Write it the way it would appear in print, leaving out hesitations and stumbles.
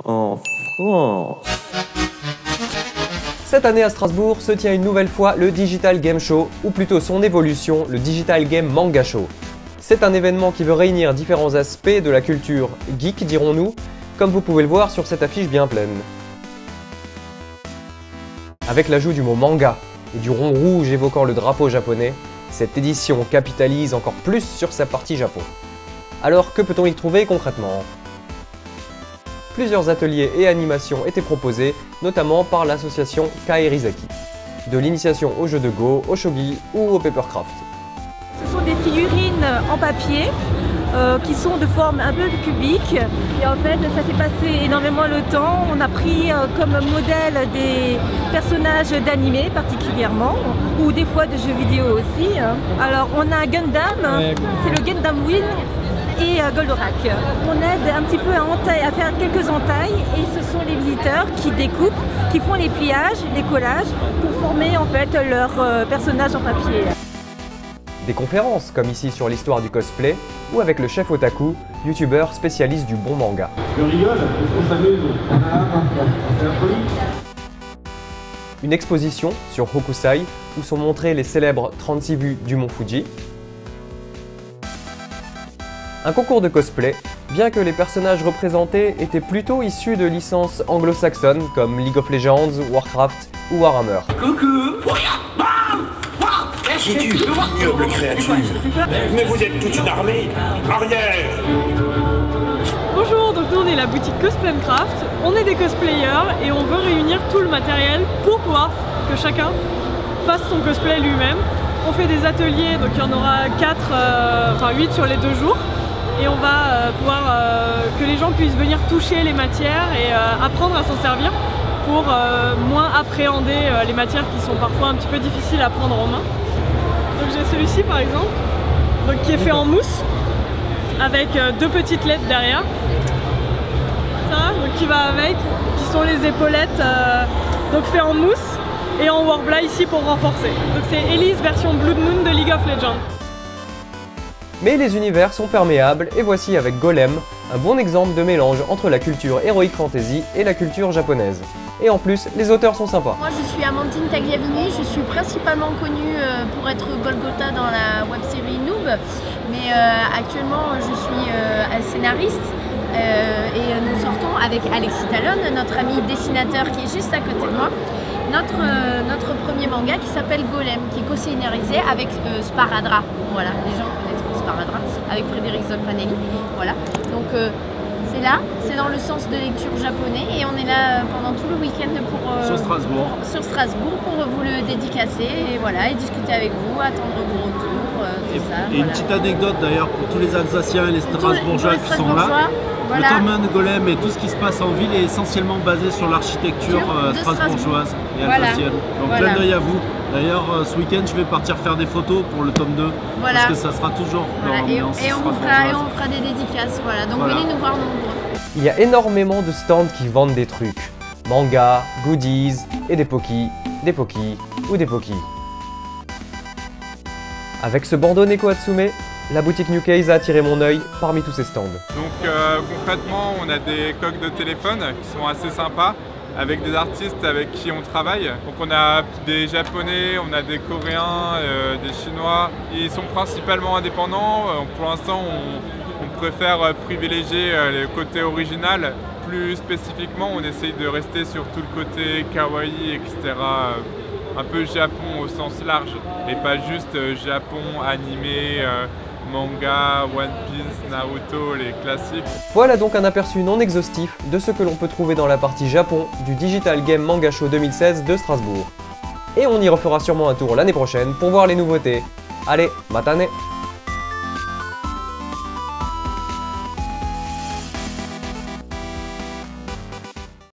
En France. Cette année à Strasbourg se tient une nouvelle fois le Digital Game Show, ou plutôt son évolution, le Digital Game Manga Show. C'est un événement qui veut réunir différents aspects de la culture geek, dirons-nous, comme vous pouvez le voir sur cette affiche bien pleine. Avec l'ajout du mot manga et du rond rouge évoquant le drapeau japonais, cette édition capitalise encore plus sur sa partie Japon. Alors que peut-on y trouver concrètement ? Plusieurs ateliers et animations étaient proposés, notamment par l'association Kaerizaki. De l'initiation au jeu de Go, au shogi ou au papercraft. Ce sont des figurines en papier qui sont de forme un peu cubique. Et en fait, ça fait passer énormément le temps. On a pris comme modèle des personnages d'animé particulièrement, ou des fois de jeux vidéo aussi. Alors, on a Gundam, c'est le Gundam Wing. Et Goldorak. On aide un petit peu à faire quelques entailles et ce sont les visiteurs qui découpent, qui font les pliages, les collages pour former en fait leur personnage en papier. Des conférences comme ici sur l'histoire du cosplay ou avec le chef otaku, youtubeur spécialiste du bon manga. Je rigole, on s'amuse. C'est la folie. Une exposition sur Hokusai où sont montrées les célèbres 36 vues du mont Fuji. Un concours de cosplay, bien que les personnages représentés étaient plutôt issus de licences anglo-saxonnes comme League of Legends, Warcraft ou Warhammer. Coucou! Qui es-tu, ignoble créature? Mais vous êtes toute une armée! Arrière! Bonjour, donc nous on est la boutique Cosplaycraft, on est des cosplayers et on veut réunir tout le matériel pour pouvoir que chacun fasse son cosplay lui-même. On fait des ateliers, donc il y en aura 8 sur les 2 jours. Et on va pouvoir que les gens puissent venir toucher les matières et apprendre à s'en servir pour moins appréhender les matières qui sont parfois un petit peu difficiles à prendre en main. Donc j'ai celui-ci par exemple, donc, qui est fait en mousse avec 2 petites lettres derrière. Ça, donc qui va avec, qui sont les épaulettes donc fait en mousse et en Warbla ici pour renforcer. Donc c'est Elise version Blood Moon de League of Legends. Mais les univers sont perméables et voici avec Golem, un bon exemple de mélange entre la culture Heroic Fantasy et la culture japonaise. Et en plus, les auteurs sont sympas. Moi je suis Amandine Tagliavini, je suis principalement connue pour être Golgotha dans la web-série Noob, mais actuellement je suis scénariste et nous sortons avec Alexis Talon, notre ami dessinateur qui est juste à côté de moi, notre premier manga qui s'appelle Golem, qui est co-scénarisé avec Sparadra. Voilà, les gens connaîtront Sparadra, avec Frédéric Zolfanelli. Voilà, donc c'est là, c'est dans le sens de lecture japonais et on est là pendant tout le week-end sur Strasbourg pour vous le dédicacer et voilà, et discuter avec vous, attendre vos retours, tout ça. Et une petite anecdote d'ailleurs pour tous les Alsaciens et les Strasbourgeois qui sont là. Voilà. Le tome 1 de Golem et tout ce qui se passe en ville est essentiellement basé sur l'architecture strasbourgeoise et alsacienne. Donc plein d'œil à vous. D'ailleurs ce week-end je vais partir faire des photos pour le tome 2 parce que ça sera toujours dans l'ambiance et on fera des dédicaces, voilà. Donc venez nous voir nombreux. Il y a énormément de stands qui vendent des trucs. Manga, goodies et des pokis ou des pokis. Avec ce bandeau Neko Hatsume, la boutique New Case a attiré mon œil parmi tous ces stands. Donc concrètement, on a des coques de téléphone qui sont assez sympas avec des artistes avec qui on travaille. Donc on a des Japonais, on a des Coréens, des Chinois. Ils sont principalement indépendants. Pour l'instant, on préfère privilégier le côté original. Plus spécifiquement, on essaye de rester sur tout le côté kawaii, etc. Un peu Japon au sens large et pas juste Japon animé, manga, One Piece, Naruto, les classiques. Voilà donc un aperçu non exhaustif de ce que l'on peut trouver dans la partie Japon du Digital Game Manga Show 2016 de Strasbourg. Et on y refera sûrement un tour l'année prochaine pour voir les nouveautés. Allez, matane!